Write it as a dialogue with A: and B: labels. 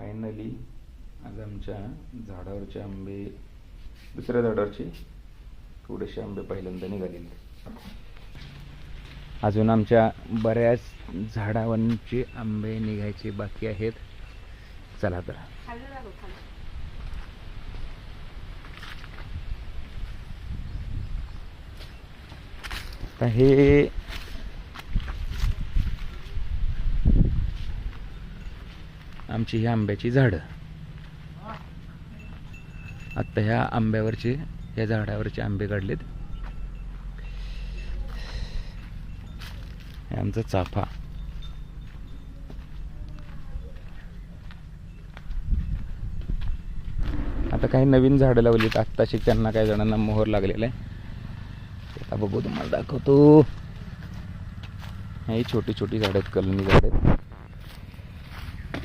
A: Finally आज आमच्या झाडावरचे आंबे, दुसऱ्या झाडावरचे थोडेसे आंबे पहिल्यांदा निघालेले. अजून आमच्या बऱ्याच झाडावरचे आंबे निघायचे बाकी आहेत. चला तर आता हे आमची ही आंब्याची झाडं. आता ह्या आंब्यावरचे, ह्या झाडावरचे आंबे काढलेत. हे आमचा चाफा. आता काही नवीन झाडं लावलीत आत्ताशी, त्यांना काही जणांना मोहर लागलेला आहे. आता बघू, तुम्हाला दाखवतो. ही छोटी छोटी झाडं आहेत, कलमी झाड आहेत.